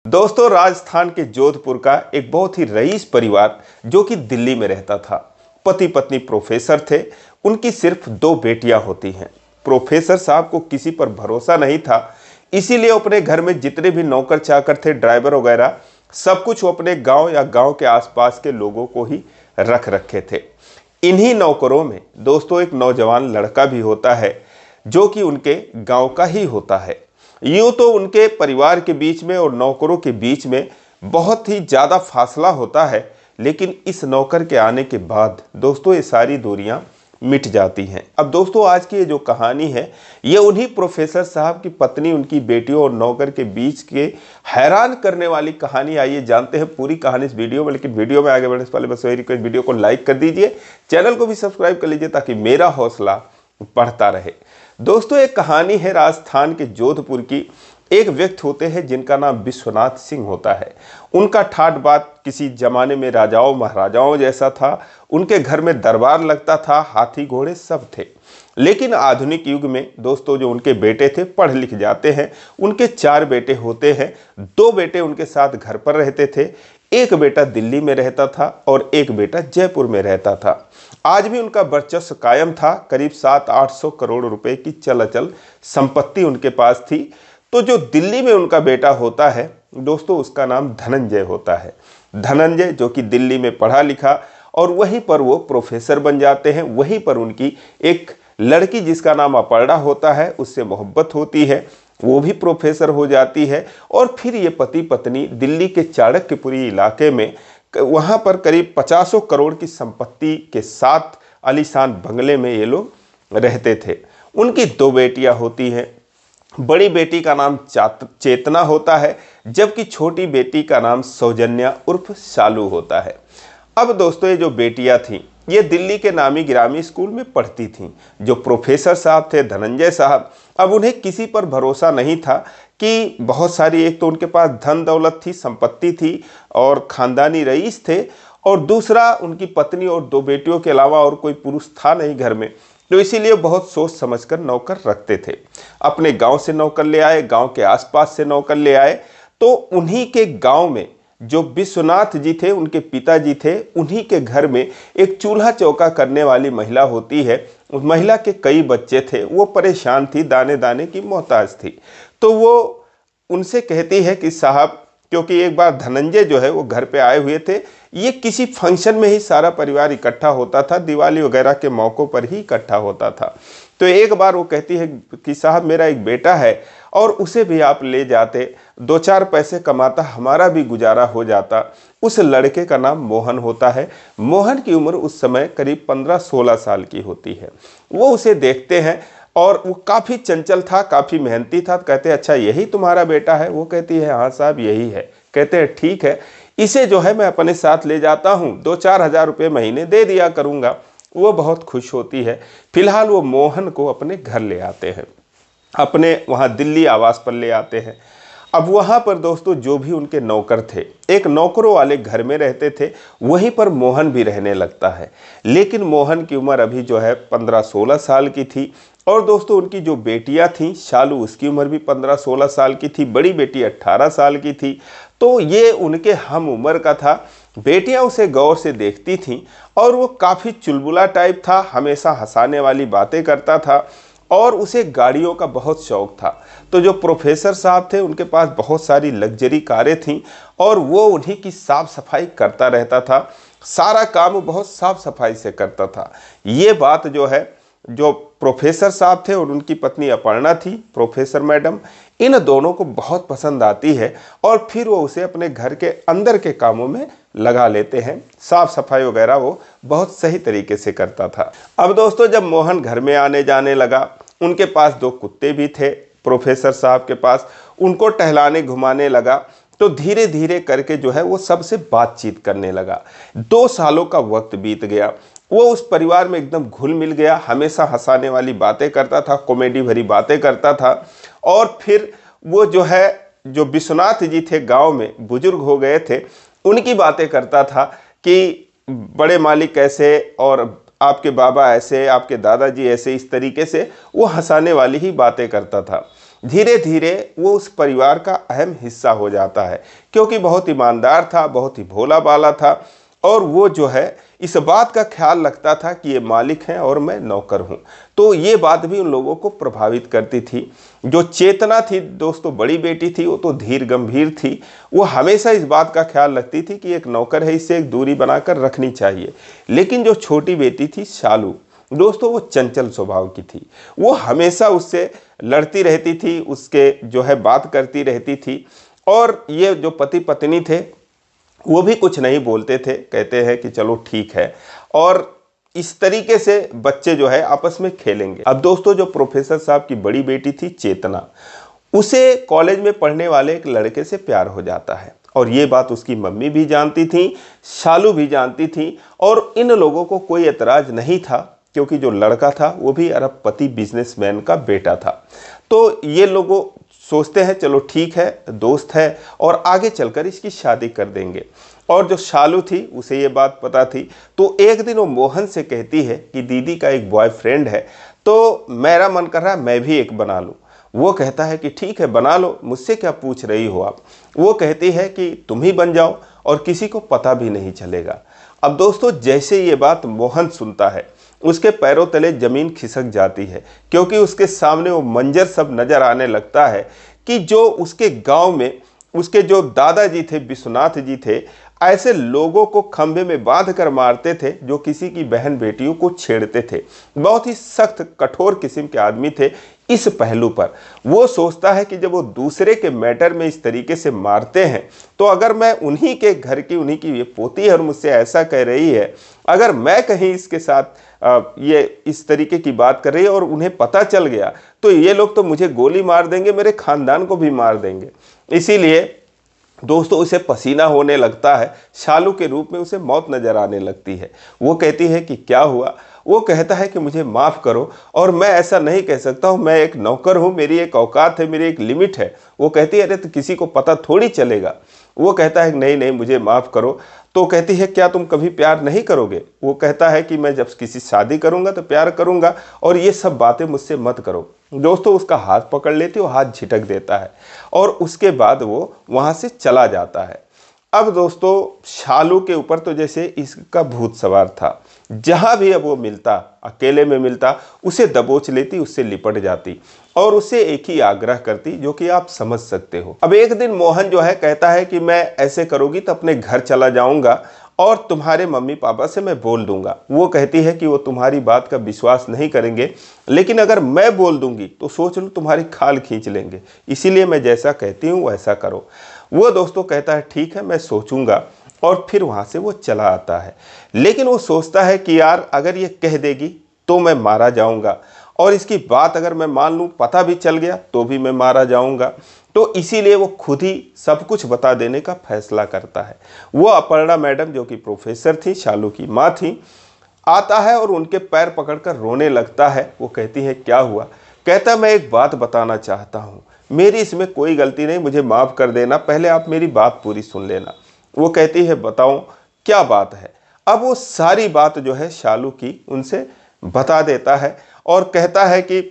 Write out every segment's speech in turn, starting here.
दोस्तों, राजस्थान के जोधपुर का एक बहुत ही रईस परिवार जो कि दिल्ली में रहता था। पति पत्नी प्रोफेसर थे। उनकी सिर्फ 2 बेटियां होती हैं। प्रोफेसर साहब को किसी पर भरोसा नहीं था, इसीलिए अपने घर में जितने भी नौकर चाकर थे, ड्राइवर वगैरह, सब कुछ वो अपने गांव या गांव के आसपास के लोगों को ही रख रखे थे। इन्हीं नौकरों में दोस्तों एक नौजवान लड़का भी होता है जो कि उनके गांव का ही होता है। यूं तो उनके परिवार के बीच में और नौकरों के बीच में बहुत ही ज़्यादा फासला होता है, लेकिन इस नौकर के आने के बाद दोस्तों ये सारी दूरियां मिट जाती हैं। अब दोस्तों, आज की ये जो कहानी है ये उन्हीं प्रोफेसर साहब की पत्नी, उनकी बेटियों और नौकर के बीच के हैरान करने वाली कहानी। आइए जानते हैं पूरी कहानी इस वीडियो में। लेकिन वीडियो में आगे बढ़ने से पहले बस वही रिक्वेस्ट, वीडियो को लाइक कर दीजिए, चैनल को भी सब्सक्राइब कर लीजिए ताकि मेरा हौसला बढ़ता रहे। दोस्तों, एक कहानी है राजस्थान के जोधपुर की। एक व्यक्ति होते हैं जिनका नाम विश्वनाथ सिंह होता है। उनका ठाट बात किसी जमाने में राजाओं महाराजाओं जैसा था। उनके घर में दरबार लगता था, हाथी घोड़े सब थे। लेकिन आधुनिक युग में दोस्तों जो उनके बेटे थे पढ़ लिख जाते हैं। उनके 4 बेटे होते हैं। 2 बेटे उनके साथ घर पर रहते थे। एक बेटा दिल्ली में रहता था और एक बेटा जयपुर में रहता था। आज भी उनका वर्चस्व कायम था। करीब 700-800 करोड़ रुपए की चल अचल संपत्ति उनके पास थी। तो जो दिल्ली में उनका बेटा होता है दोस्तों, उसका नाम धनंजय होता है। धनंजय जो कि दिल्ली में पढ़ा लिखा और वहीं पर वो प्रोफेसर बन जाते हैं। वहीं पर उनकी एक लड़की जिसका नाम अपर्णा होता है, उससे मोहब्बत होती है, वो भी प्रोफेसर हो जाती है। और फिर ये पति पत्नी दिल्ली के चाणक्यपुरी इलाके में वहाँ पर करीब 50 करोड़ की संपत्ति के साथ आलीशान बंगले में ये लोग रहते थे। उनकी 2 बेटियां होती हैं। बड़ी बेटी का नाम चेतना होता है, जबकि छोटी बेटी का नाम सौजन्या उर्फ शालू होता है। अब दोस्तों, ये जो बेटियां थीं ये दिल्ली के नामी गिरामी स्कूल में पढ़ती थीं। जो प्रोफेसर साहब थे धनंजय साहब, अब उन्हें किसी पर भरोसा नहीं था कि बहुत सारी, एक तो उनके पास धन दौलत थी, संपत्ति थी और खानदानी रईस थे, और दूसरा उनकी पत्नी और 2 बेटियों के अलावा और कोई पुरुष था नहीं घर में। तो इसीलिए बहुत सोच समझकर नौकर रखते थे। अपने गांव से नौकर ले आए, गांव के आसपास से नौकर ले आए। तो उन्हीं के गांव में जो विश्वनाथ जी थे, उनके पिताजी थे, उन्हीं के घर में एक चूल्हा चौका करने वाली महिला होती है। उस महिला के कई बच्चे थे। वो परेशान थी, दाने दाने की मोहताज थी। तो वो उनसे कहती है कि साहब, क्योंकि एक बार धनंजय जो है वो घर पे आए हुए थे। ये किसी फंक्शन में ही सारा परिवार इकट्ठा होता था, दिवाली वगैरह के मौक़ों पर ही इकट्ठा होता था। तो एक बार वो कहती है कि साहब, मेरा एक बेटा है और उसे भी आप ले जाते, 2-4 पैसे कमाता, हमारा भी गुजारा हो जाता। उस लड़के का नाम मोहन होता है। मोहन की उम्र उस समय करीब 15-16 साल की होती है। वो उसे देखते हैं और वो काफ़ी चंचल था, काफ़ी मेहनती था। कहते हैं अच्छा, यही तुम्हारा बेटा है? वो कहती है हाँ साहब, यही है। कहते हैं ठीक है, इसे जो है मैं अपने साथ ले जाता हूँ, 2-4 हज़ार रुपये महीने दे दिया करूँगा। वो बहुत खुश होती है। फिलहाल वो मोहन को अपने घर ले आते हैं, अपने वहाँ दिल्ली आवास पर ले आते हैं। अब वहाँ पर दोस्तों जो भी उनके नौकर थे, एक नौकरों वाले घर में रहते थे, वहीं पर मोहन भी रहने लगता है। लेकिन मोहन की उम्र अभी जो है 15-16 साल की थी। और दोस्तों उनकी जो बेटियां थीं, शालू, उसकी उम्र भी 15-16 साल की थी। बड़ी बेटी 18 साल की थी। तो ये उनके हम उम्र का था। बेटियां उसे गौर से देखती थीं और वो काफ़ी चुलबुला टाइप था, हमेशा हंसाने वाली बातें करता था और उसे गाड़ियों का बहुत शौक था। तो जो प्रोफेसर साहब थे उनके पास बहुत सारी लग्जरी कारें थीं और वो उन्हीं की साफ़ सफाई करता रहता था। सारा काम वो बहुत साफ़ सफाई से करता था। ये बात जो है, जो प्रोफेसर साहब थे और उनकी पत्नी अपर्णा थी, प्रोफेसर मैडम, इन दोनों को बहुत पसंद आती है और फिर वो उसे अपने घर के अंदर के कामों में लगा लेते हैं। साफ सफाई वगैरह वो बहुत सही तरीके से करता था। अब दोस्तों जब मोहन घर में आने जाने लगा, उनके पास 2 कुत्ते भी थे प्रोफेसर साहब के पास। उनको टहलाने घुमाने लगा तो धीरे धीरे करके जो है वो सबसे बातचीत करने लगा। 2 सालों का वक्त बीत गया। वो उस परिवार में एकदम घुल मिल गया। हमेशा हंसाने वाली बातें करता था, कॉमेडी भरी बातें करता था। और फिर वो जो है, जो विश्वनाथ जी थे गांव में, बुजुर्ग हो गए थे, उनकी बातें करता था कि बड़े मालिक ऐसे और आपके बाबा ऐसे, आपके दादाजी ऐसे, इस तरीके से वो हंसाने वाली ही बातें करता था। धीरे धीरे वो उस परिवार का अहम हिस्सा हो जाता है, क्योंकि बहुत ईमानदार था, बहुत ही भोला भाला था और वो जो है इस बात का ख्याल रखता था कि ये मालिक हैं और मैं नौकर हूँ। तो ये बात भी उन लोगों को प्रभावित करती थी। जो चेतना थी दोस्तों, बड़ी बेटी थी, वो तो धीर गंभीर थी। वो हमेशा इस बात का ख्याल रखती थी कि एक नौकर है, इससे एक दूरी बनाकर रखनी चाहिए। लेकिन जो छोटी बेटी थी शालू दोस्तों, वो चंचल स्वभाव की थी। वो हमेशा उससे लड़ती रहती थी, उसके जो है बात करती रहती थी। और ये जो पति पत्नी थे वो भी कुछ नहीं बोलते थे, कहते हैं कि चलो ठीक है, और इस तरीके से बच्चे जो है आपस में खेलेंगे। अब दोस्तों, जो प्रोफेसर साहब की बड़ी बेटी थी चेतना, उसे कॉलेज में पढ़ने वाले एक लड़के से प्यार हो जाता है और ये बात उसकी मम्मी भी जानती थी, शालू भी जानती थी और इन लोगों को कोई एतराज़ नहीं था, क्योंकि जो लड़का था वो भी अरबपति बिजनेसमैन का बेटा था। तो ये लोगों सोचते हैं चलो ठीक है, दोस्त है और आगे चलकर इसकी शादी कर देंगे। और जो शालू थी उसे ये बात पता थी, तो एक दिन वो मोहन से कहती है कि दीदी का एक बॉयफ्रेंड है, तो मेरा मन कर रहा है मैं भी एक बना लूँ। वो कहता है कि ठीक है बना लो, मुझसे क्या पूछ रही हो आप। वो कहती है कि तुम ही बन जाओ और किसी को पता भी नहीं चलेगा। अब दोस्तों, जैसे ये बात मोहन सुनता है उसके पैरों तले जमीन खिसक जाती है, क्योंकि उसके सामने वो मंजर सब नजर आने लगता है कि जो उसके गांव में उसके जो दादाजी थे, विश्वनाथ जी थे, ऐसे लोगों को खंभे में बांध कर मारते थे जो किसी की बहन बेटियों को छेड़ते थे। बहुत ही सख्त कठोर किस्म के आदमी थे। इस पहलू पर वो सोचता है कि जब वो दूसरे के मैटर में इस तरीके से मारते हैं, तो अगर मैं उन्हीं के घर की, उन्हीं की ये पोती है और मुझसे ऐसा कह रही है, अगर मैं कहीं इसके साथ ये इस तरीके की बात कर रही है और उन्हें पता चल गया तो ये लोग तो मुझे गोली मार देंगे, मेरे खानदान को भी मार देंगे। इसीलिए दोस्तों उसे पसीना होने लगता है, शालू के रूप में उसे मौत नजर आने लगती है। वो कहती है कि क्या हुआ। वो कहता है कि मुझे माफ़ करो और मैं ऐसा नहीं कह सकता हूँ, मैं एक नौकर हूँ, मेरी एक औकात है, मेरी एक लिमिट है। वो कहती है अरे तो किसी को पता थोड़ी चलेगा। वो कहता है नहीं नहीं मुझे माफ़ करो। तो कहती है क्या तुम कभी प्यार नहीं करोगे। वो कहता है कि मैं जब किसी शादी करूँगा तो प्यार करूँगा और ये सब बातें मुझसे मत करो। दोस्तों उसका हाथ पकड़ लेती, वो हाथ झिटक देता है और उसके बाद वो वहाँ से चला जाता है। अब दोस्तों शालू के ऊपर तो जैसे इसका भूत सवार था। जहाँ भी अब वो मिलता, अकेले में मिलता, उसे दबोच लेती, उससे लिपट जाती और उससे एक ही आग्रह करती जो कि आप समझ सकते हो। अब एक दिन मोहन जो है कहता है कि मैं ऐसे करोगी तो अपने घर चला जाऊंगा और तुम्हारे मम्मी पापा से मैं बोल दूंगा। वो कहती है कि वो तुम्हारी बात का विश्वास नहीं करेंगे, लेकिन अगर मैं बोल दूंगी तो सोच लो तुम्हारी खाल खींच लेंगे, इसीलिए मैं जैसा कहती हूँ वैसा करो। वो दोस्तों कहता है ठीक है मैं सोचूंगा और फिर वहाँ से वो चला आता है। लेकिन वो सोचता है कि यार अगर ये कह देगी तो मैं मारा जाऊंगा और इसकी बात अगर मैं मान लूँ, पता भी चल गया तो भी मैं मारा जाऊंगा। तो इसीलिए वो खुद ही सब कुछ बता देने का फैसला करता है। वो अपर्णा मैडम जो कि प्रोफेसर थी, शालू की माँ थी, आता है और उनके पैर पकड़कर रोने लगता है। वो कहती है क्या हुआ। कहता मैं एक बात बताना चाहता हूँ, मेरी इसमें कोई गलती नहीं, मुझे माफ़ कर देना, पहले आप मेरी बात पूरी सुन लेना। वो कहती है बताओ क्या बात है। अब वो सारी बात जो है शालू की उनसे बता देता है और कहता है कि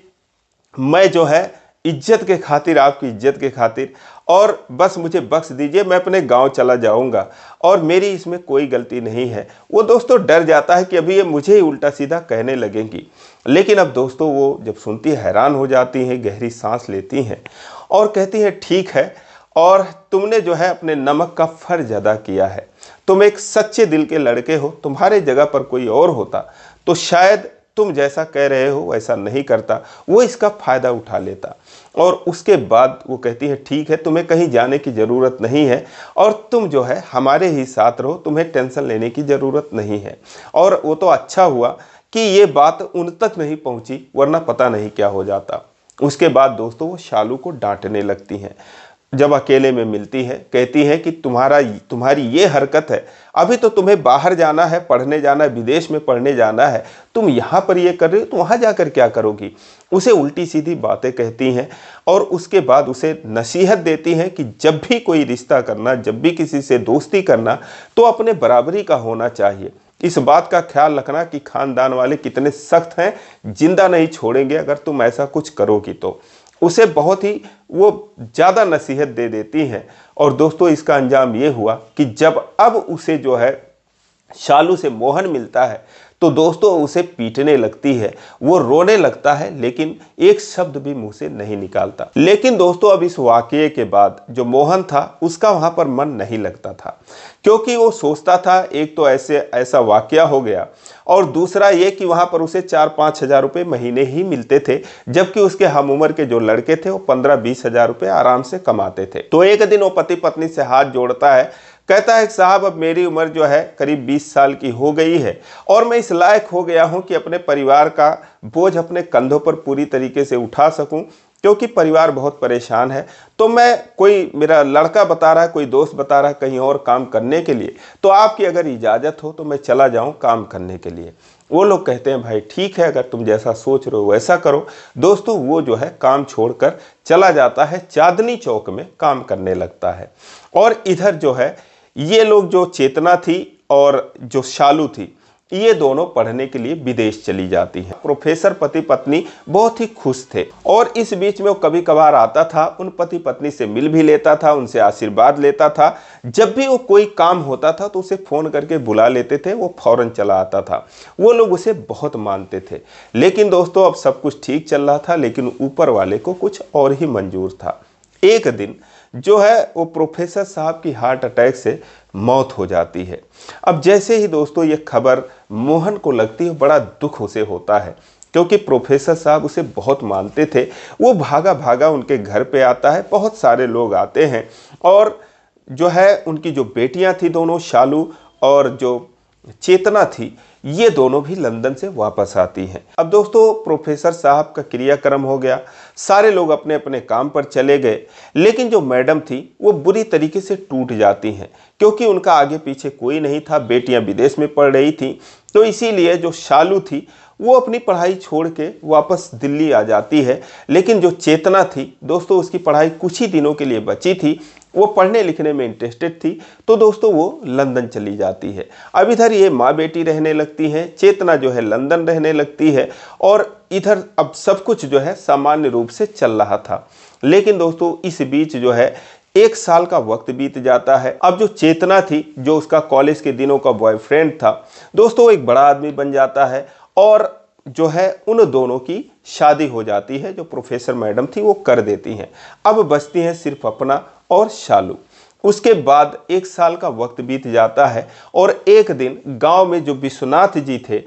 मैं जो है इज्जत के खातिर, आपकी इज्जत के खातिर, और बस मुझे बख्श दीजिए, मैं अपने गांव चला जाऊंगा और मेरी इसमें कोई गलती नहीं है। वो दोस्तों डर जाता है कि अभी ये मुझे ही उल्टा सीधा कहने लगेंगी। लेकिन अब दोस्तों वो जब सुनती है हैरान हो जाती हैं, गहरी सांस लेती हैं और कहती हैं ठीक है, और तुमने जो है अपने नमक का फर्ज अदा किया है। तुम एक सच्चे दिल के लड़के हो, तुम्हारे जगह पर कोई और होता तो शायद तुम जैसा कह रहे हो वैसा नहीं करता, वो इसका फ़ायदा उठा लेता। और उसके बाद वो कहती है ठीक है, तुम्हें कहीं जाने की ज़रूरत नहीं है और तुम जो है हमारे ही साथ रहो, तुम्हें टेंशन लेने की ज़रूरत नहीं है। और वो तो अच्छा हुआ कि ये बात उन तक नहीं पहुंची, वरना पता नहीं क्या हो जाता। उसके बाद दोस्तों वो शालू को डांटने लगती हैं। जब अकेले में मिलती है कहती है कि तुम्हारी ये हरकत है, अभी तो तुम्हें बाहर जाना है, पढ़ने जाना है, विदेश में पढ़ने जाना है, तुम यहाँ पर ये कर रही हो तो वहाँ जाकर क्या करोगी। उसे उल्टी सीधी बातें कहती हैं और उसके बाद उसे नसीहत देती हैं कि जब भी कोई रिश्ता करना, जब भी किसी से दोस्ती करना तो अपने बराबरी का होना चाहिए। इस बात का ख्याल रखना कि खानदान वाले कितने सख्त हैं, जिंदा नहीं छोड़ेंगे अगर तुम ऐसा कुछ करोगी तो। उसे बहुत ही वो ज़्यादा नसीहत दे देती हैं। और दोस्तों इसका अंजाम ये हुआ कि जब अब उसे जो है शालू से मोहन मिलता है तो दोस्तों उसे पीटने लगती है, वो रोने लगता है, लेकिन एक शब्द भी मुंह से नहीं निकालता। लेकिन दोस्तों अब इस वाकये के बाद जो मोहन था उसका वहां पर मन नहीं लगता था, क्योंकि वो सोचता था एक तो ऐसा वाकया हो गया और दूसरा ये कि वहां पर उसे 4-5 हजार रुपये महीने ही मिलते थे, जबकि उसके हम उम्र के जो लड़के थे वो 15-20 हजार रुपये आराम से कमाते थे। तो एक दिन वो पति पत्नी से हाथ जोड़ता है, कहता है साहब अब मेरी उम्र जो है करीब 20 साल की हो गई है और मैं इस लायक हो गया हूं कि अपने परिवार का बोझ अपने कंधों पर पूरी तरीके से उठा सकूं, क्योंकि परिवार बहुत परेशान है। तो मैं कोई मेरा लड़का बता रहा है, कोई दोस्त बता रहा है कहीं और काम करने के लिए, तो आपकी अगर इजाज़त हो तो मैं चला जाऊं काम करने के लिए। वो लोग कहते हैं भाई ठीक है, अगर तुम जैसा सोच रहे हो वैसा करो। दोस्तों वो जो है काम छोड़कर चला जाता है, चांदनी चौक में काम करने लगता है। और इधर जो है ये लोग, जो चेतना थी और जो शालू थी, ये दोनों पढ़ने के लिए विदेश चली जाती हैं। प्रोफेसर पति पत्नी बहुत ही खुश थे और इस बीच में वो कभी कभार आता था, उन पति पत्नी से मिल भी लेता था, उनसे आशीर्वाद लेता था। जब भी वो कोई काम होता था तो उसे फ़ोन करके बुला लेते थे, वो फौरन चला आता था। वो लोग उसे बहुत मानते थे। लेकिन दोस्तों अब सब कुछ ठीक चल रहा था, लेकिन ऊपर वाले को कुछ और ही मंजूर था। एक दिन जो है वो प्रोफेसर साहब की हार्ट अटैक से मौत हो जाती है। अब जैसे ही दोस्तों ये खबर मोहन को लगती है, बड़ा दुख उसे होता है, क्योंकि प्रोफेसर साहब उसे बहुत मानते थे। वो भागा भागा उनके घर पे आता है, बहुत सारे लोग आते हैं और जो है उनकी जो बेटियां थी दोनों, शालू और जो चेतना थी, ये दोनों भी लंदन से वापस आती हैं। अब दोस्तों प्रोफेसर साहब का क्रियाक्रम हो गया, सारे लोग अपने अपने काम पर चले गए, लेकिन जो मैडम थी वो बुरी तरीके से टूट जाती हैं, क्योंकि उनका आगे पीछे कोई नहीं था, बेटियां विदेश में पढ़ रही थी। तो इसीलिए जो शालू थी वो अपनी पढ़ाई छोड़ के वापस दिल्ली आ जाती है। लेकिन जो चेतना थी दोस्तों, उसकी पढ़ाई कुछ ही दिनों के लिए बची थी, वो पढ़ने लिखने में इंटरेस्टेड थी, तो दोस्तों वो लंदन चली जाती है। अब इधर ये माँ बेटी रहने लगती हैं, चेतना जो है लंदन रहने लगती है और इधर अब सब कुछ जो है सामान्य रूप से चल रहा था। लेकिन दोस्तों इस बीच जो है 1 साल का वक्त बीत जाता है। अब जो चेतना थी, जो उसका कॉलेज के दिनों का बॉयफ्रेंड था दोस्तों, वो एक बड़ा आदमी बन जाता है और जो है उन दोनों की शादी हो जाती है, जो प्रोफेसर मैडम थी वो कर देती हैं। अब बचती हैं सिर्फ अपना और शालू। उसके बाद 1 साल का वक्त बीत जाता है और एक दिन गांव में जो विश्वनाथ जी थे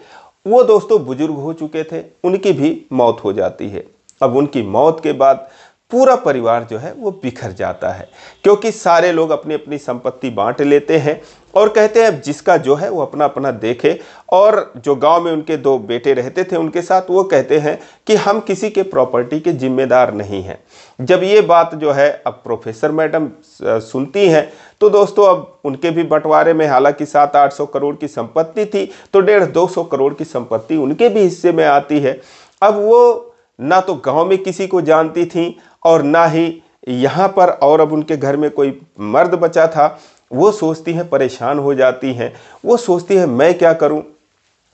वो दोस्तों बुजुर्ग हो चुके थे, उनकी भी मौत हो जाती है। अब उनकी मौत के बाद पूरा परिवार जो है वो बिखर जाता है, क्योंकि सारे लोग अपनी अपनी संपत्ति बांट लेते हैं और कहते हैं जिसका जो है वो अपना अपना देखे। और जो गांव में उनके 2 बेटे रहते थे उनके साथ, वो कहते हैं कि हम किसी के प्रॉपर्टी के जिम्मेदार नहीं हैं। जब ये बात जो है अब प्रोफेसर मैडम सुनती हैं तो दोस्तों अब उनके भी बंटवारे में, हालांकि 700-800 करोड़ की संपत्ति थी, तो 150-200 करोड़ की संपत्ति उनके भी हिस्से में आती है। अब वो ना तो गांव में किसी को जानती थी और ना ही यहाँ पर, और अब उनके घर में कोई मर्द बचा था। वो सोचती हैं, परेशान हो जाती हैं, वो सोचती है मैं क्या करूं।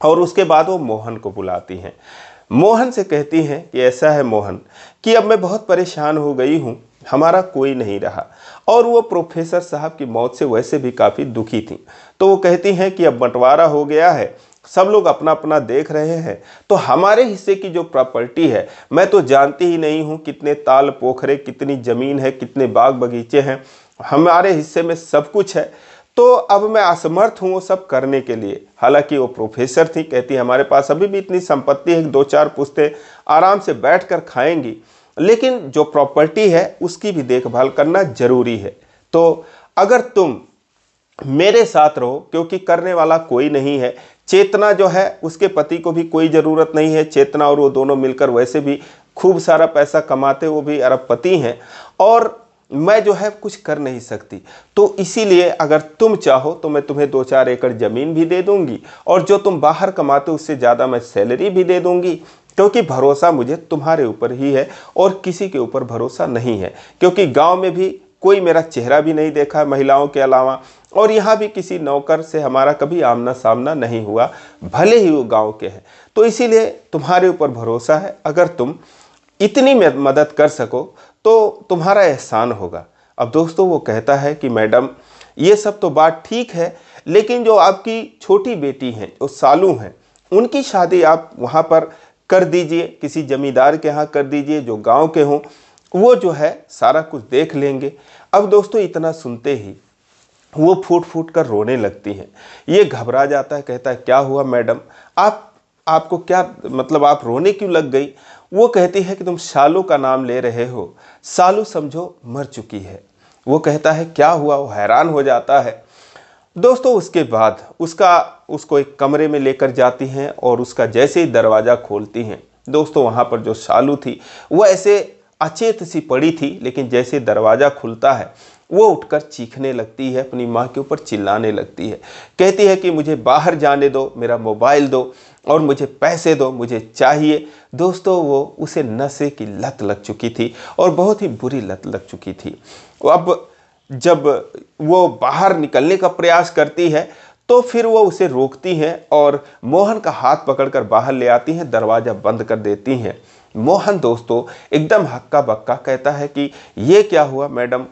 और उसके बाद वो मोहन को बुलाती हैं। मोहन से कहती हैं कि ऐसा है मोहन कि अब मैं बहुत परेशान हो गई हूँ, हमारा कोई नहीं रहा। और वो प्रोफेसर साहब की मौत से वैसे भी काफ़ी दुखी थी। तो वो कहती हैं कि अब बंटवारा हो गया है, सब लोग अपना अपना देख रहे हैं, तो हमारे हिस्से की जो प्रॉपर्टी है, मैं तो जानती ही नहीं हूँ कितने ताल पोखरे, कितनी ज़मीन है, कितने बाग बगीचे हैं, हमारे हिस्से में सब कुछ है। तो अब मैं असमर्थ हूँ वो सब करने के लिए। हालांकि वो प्रोफेसर थी, कहती हमारे पास अभी भी इतनी संपत्ति है, 2-4 पुश्तें आराम से बैठकर खाएंगी, लेकिन जो प्रॉपर्टी है उसकी भी देखभाल करना जरूरी है। तो अगर तुम मेरे साथ रहो, क्योंकि करने वाला कोई नहीं है। चेतना जो है उसके पति को भी कोई ज़रूरत नहीं है, चेतना और वो दोनों मिलकर वैसे भी खूब सारा पैसा कमाते, वो भी अरबपति हैं, और मैं जो है कुछ कर नहीं सकती। तो इसीलिए अगर तुम चाहो तो मैं तुम्हें 2-4 एकड़ ज़मीन भी दे दूंगी और जो तुम बाहर कमाते उससे ज़्यादा मैं सैलरी भी दे दूंगी, क्योंकि भरोसा मुझे तुम्हारे ऊपर ही है और किसी के ऊपर भरोसा नहीं है। क्योंकि गांव में भी कोई मेरा चेहरा भी नहीं देखा महिलाओं के अलावा, और यहाँ भी किसी नौकर से हमारा कभी आमना सामना नहीं हुआ, भले ही वो गांव के हैं। तो इसीलिए तुम्हारे ऊपर भरोसा है, अगर तुम इतनी मदद कर सको तो तुम्हारा एहसान होगा। अब दोस्तों वो कहता है कि मैडम ये सब तो बात ठीक है, लेकिन जो आपकी छोटी बेटी हैं, जो सालू हैं, उनकी शादी आप वहाँ पर कर दीजिए, किसी जमींदार के यहाँ कर दीजिए जो गांव के हों, वो जो है सारा कुछ देख लेंगे। अब दोस्तों इतना सुनते ही वो फूट फूट कर रोने लगती हैं। ये घबरा जाता है, कहता है क्या हुआ मैडम, आपको क्या मतलब, आप रोने क्यों लग गई? वो कहती है कि तुम सालू का नाम ले रहे हो, सालू समझो मर चुकी है। वो कहता है क्या हुआ, वो हैरान हो जाता है। दोस्तों उसके बाद उसको एक कमरे में लेकर जाती हैं और उसका जैसे ही दरवाज़ा खोलती हैं, दोस्तों वहाँ पर जो सालू थी वो ऐसे अचेत सी पड़ी थी, लेकिन जैसे दरवाज़ा खुलता है वो उठकर चीखने लगती है, अपनी माँ के ऊपर चिल्लाने लगती है। कहती है कि मुझे बाहर जाने दो, मेरा मोबाइल दो और मुझे पैसे दो, मुझे चाहिए। दोस्तों वो उसे नशे की लत लग चुकी थी और बहुत ही बुरी लत लग चुकी थी। अब जब वो बाहर निकलने का प्रयास करती है तो फिर वो उसे रोकती हैं और मोहन का हाथ पकड़कर बाहर ले आती हैं, दरवाज़ा बंद कर देती हैं। मोहन दोस्तों एकदम हक्का बक्का, कहता है कि ये क्या हुआ मैडम,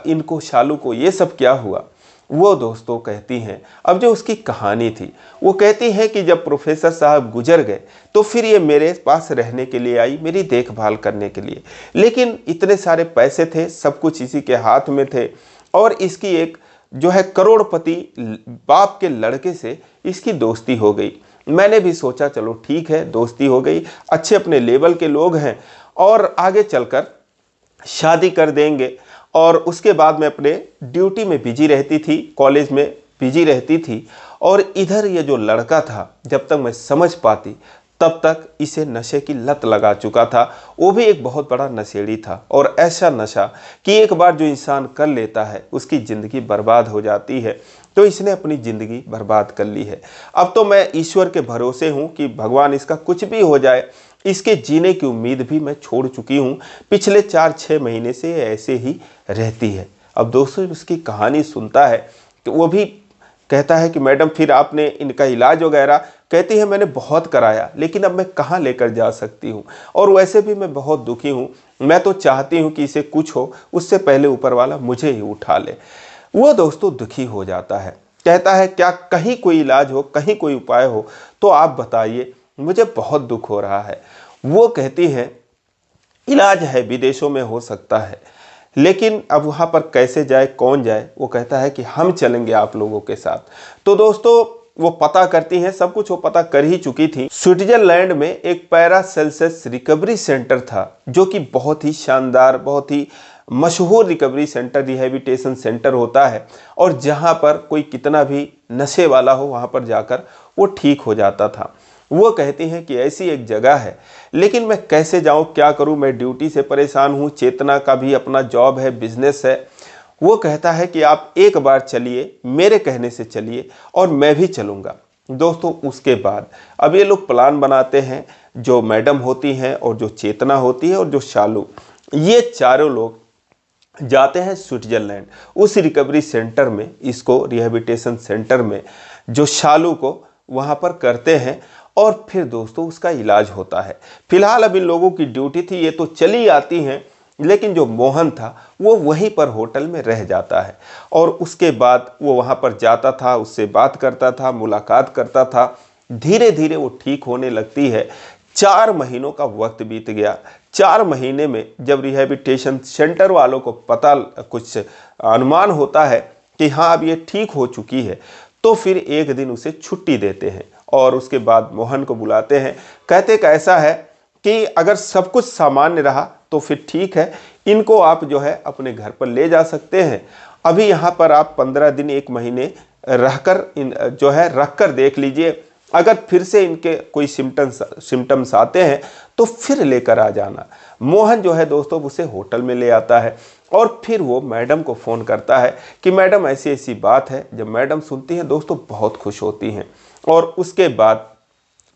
इनको सालू को ये सब क्या हुआ? वो दोस्तों कहती हैं अब जो उसकी कहानी थी, वो कहती हैं कि जब प्रोफेसर साहब गुजर गए तो फिर ये मेरे पास रहने के लिए आई, मेरी देखभाल करने के लिए, लेकिन इतने सारे पैसे थे, सब कुछ इसी के हाथ में थे और इसकी एक जो है करोड़पति बाप के लड़के से इसकी दोस्ती हो गई। मैंने भी सोचा चलो ठीक है, दोस्ती हो गई, अच्छे अपने लेवल के लोग हैं और आगे चलकर शादी कर देंगे। और उसके बाद मैं अपने ड्यूटी में बिजी रहती थी, कॉलेज में बिजी रहती थी और इधर ये जो लड़का था, जब तक मैं समझ पाती तब तक इसे नशे की लत लगा चुका था। वो भी एक बहुत बड़ा नशेड़ी था और ऐसा नशा कि एक बार जो इंसान कर लेता है उसकी ज़िंदगी बर्बाद हो जाती है। तो इसने अपनी ज़िंदगी बर्बाद कर ली है। अब तो मैं ईश्वर के भरोसे हूँ कि भगवान इसका कुछ भी हो जाए, इसके जीने की उम्मीद भी मैं छोड़ चुकी हूँ। पिछले 4-6 महीने से ऐसे ही रहती है। अब दोस्तों उसकी कहानी सुनता है कि वो भी कहता है कि मैडम फिर आपने इनका इलाज वगैरह? कहती है मैंने बहुत कराया, लेकिन अब मैं कहाँ लेकर जा सकती हूँ और वैसे भी मैं बहुत दुखी हूँ। मैं तो चाहती हूँ कि इसे कुछ हो उससे पहले ऊपर वाला मुझे ही उठा ले। वो दोस्तों दुखी हो जाता है, कहता है क्या कहीं कोई इलाज हो, कहीं कोई उपाय हो तो आप बताइए, मुझे बहुत दुख हो रहा है। वो कहती है इलाज है, विदेशों में हो सकता है, लेकिन अब वहाँ पर कैसे जाए, कौन जाए? वो कहता है कि हम चलेंगे आप लोगों के साथ। तो दोस्तों वो पता करती हैं, सब कुछ वो पता कर ही चुकी थी। स्विट्जरलैंड में एक पैरासेल्सियस रिकवरी सेंटर था जो कि बहुत ही शानदार, बहुत ही मशहूर रिकवरी सेंटर, रिहैबिलिटेशन सेंटर होता है और जहाँ पर कोई कितना भी नशे वाला हो वहाँ पर जाकर वो ठीक हो जाता था। वो कहती हैं कि ऐसी एक जगह है, लेकिन मैं कैसे जाऊं, क्या करूं, मैं ड्यूटी से परेशान हूं, चेतना का भी अपना जॉब है, बिजनेस है। वो कहता है कि आप एक बार चलिए, मेरे कहने से चलिए और मैं भी चलूँगा। दोस्तों उसके बाद अब ये लोग प्लान बनाते हैं, जो मैडम होती हैं और जो चेतना होती है और जो शालू, ये चारों लोग जाते हैं स्विट्जरलैंड उस रिकवरी सेंटर में, इसको रिहैबिलिटेशन सेंटर में, जो शालू को वहाँ पर करते हैं और फिर दोस्तों उसका इलाज होता है। फिलहाल अब इन लोगों की ड्यूटी थी, ये तो चली आती हैं, लेकिन जो मोहन था वो वहीं पर होटल में रह जाता है और उसके बाद वो वहाँ पर जाता था, उससे बात करता था, मुलाकात करता था। धीरे धीरे वो ठीक होने लगती है। 4 महीनों का वक्त बीत गया। 4 महीने में जब रिहैबिलिटेशन सेंटर वालों को पता, कुछ अनुमान होता है कि हाँ अब ये ठीक हो चुकी है, तो फिर एक दिन उसे छुट्टी देते हैं और उसके बाद मोहन को बुलाते हैं। कहते कैसा है कि अगर सब कुछ सामान्य रहा तो फिर ठीक है, इनको आप जो है अपने घर पर ले जा सकते हैं। अभी यहाँ पर आप 15 दिन 1 महीने रहकर जो है रख कर देख लीजिए, अगर फिर से इनके कोई सिम्टम्स आते हैं तो फिर लेकर आ जाना। मोहन जो है दोस्तों उसे होटल में ले आता है और फिर वो मैडम को फ़ोन करता है कि मैडम ऐसी ऐसी बात है। जब मैडम सुनती हैं दोस्तों बहुत खुश होती हैं और उसके बाद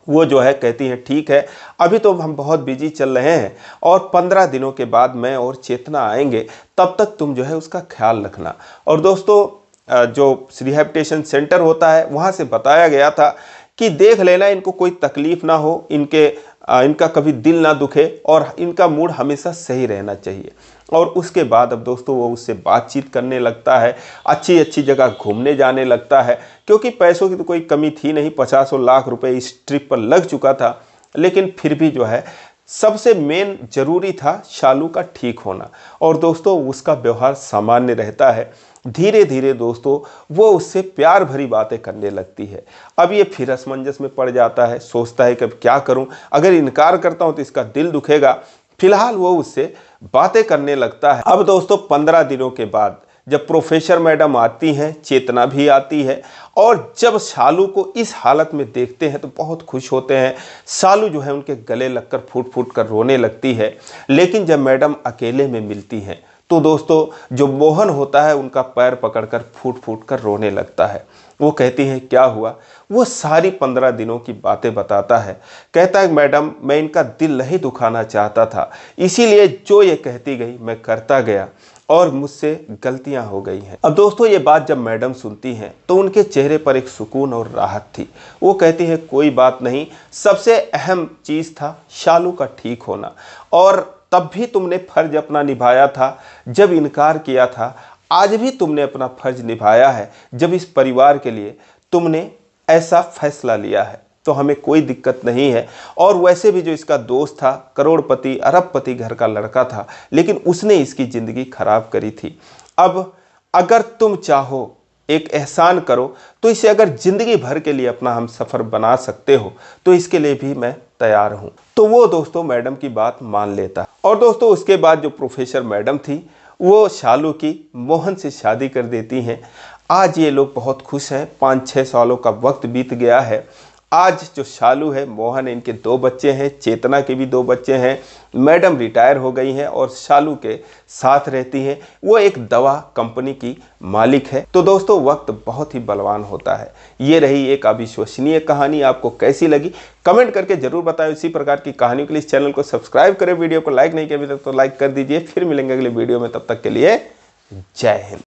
वो जो है कहती हैं ठीक है, अभी तो हम बहुत बिजी चल रहे हैं और 15 दिनों के बाद मैं और चेतना आएंगे, तब तक तुम जो है उसका ख्याल रखना। और दोस्तों जो रिहैबिलिटेशन सेंटर होता है वहाँ से बताया गया था कि देख लेना, इनको कोई तकलीफ ना हो, इनका कभी दिल ना दुखे और इनका मूड हमेशा सही रहना चाहिए। और उसके बाद अब दोस्तों वो उससे बातचीत करने लगता है, अच्छी अच्छी जगह घूमने जाने लगता है, क्योंकि पैसों की तो कोई कमी थी नहीं, 50 लाख रुपए इस ट्रिप पर लग चुका था। लेकिन फिर भी जो है सबसे मेन जरूरी था शालू का ठीक होना। और दोस्तों उसका व्यवहार सामान्य रहता है। धीरे धीरे दोस्तों वो उससे प्यार भरी बातें करने लगती है। अब ये फिर असमंजस में पड़ जाता है, सोचता है कि अब क्या करूं, अगर इनकार करता हूं तो इसका दिल दुखेगा। फिलहाल वो उससे बातें करने लगता है। अब दोस्तों 15 दिनों के बाद जब प्रोफेसर मैडम आती हैं, चेतना भी आती है, और जब शालू को इस हालत में देखते हैं तो बहुत खुश होते हैं। शालू जो है उनके गले लगकर फूट फूट कर रोने लगती है। लेकिन जब मैडम अकेले में मिलती हैं तो दोस्तों जो मोहन होता है उनका पैर पकड़कर फूट फूट कर रोने लगता है। वो कहती है क्या हुआ, वो सारी 15 दिनों की बातें बताता है। कहता है मैडम मैं इनका दिल नहीं दुखाना चाहता था, इसीलिए जो ये कहती गई मैं करता गया और मुझसे गलतियां हो गई हैं। अब दोस्तों ये बात जब मैडम सुनती हैं तो उनके चेहरे पर एक सुकून और राहत थी। वो कहती है कोई बात नहीं, सबसे अहम चीज़ था शालू का ठीक होना, और तब भी तुमने फर्ज अपना निभाया था जब इनकार किया था, आज भी तुमने अपना फर्ज निभाया है जब इस परिवार के लिए तुमने ऐसा फैसला लिया है, तो हमें कोई दिक्कत नहीं है। और वैसे भी जो इसका दोस्त था करोड़पति अरबपति घर का लड़का था, लेकिन उसने इसकी ज़िंदगी खराब करी थी। अब अगर तुम चाहो एक एहसान करो तो इसे अगर ज़िंदगी भर के लिए अपना हम सफ़र बना सकते हो तो इसके लिए भी मैं तैयार हूँ। तो वो दोस्तों मैडम की बात मान लेता है। और दोस्तों उसके बाद जो प्रोफेसर मैडम थी वो शालू की मोहन से शादी कर देती हैं। आज ये लोग बहुत खुश हैं। 5-6 सालों का वक्त बीत गया है। आज जो शालू है, मोहन है, इनके 2 बच्चे हैं, चेतना के भी 2 बच्चे हैं। मैडम रिटायर हो गई हैं और शालू के साथ रहती हैं। वो एक दवा कंपनी की मालिक है। तो दोस्तों वक्त बहुत ही बलवान होता है। ये रही एक अविश्वसनीय कहानी। आपको कैसी लगी कमेंट करके जरूर बताएं। इसी प्रकार की कहानियों के लिए इस चैनल को सब्सक्राइब करें। वीडियो को लाइक नहीं किया अभी तक तो लाइक कर दीजिए। फिर मिलेंगे अगले वीडियो में, तब तक के लिए जय हिंद।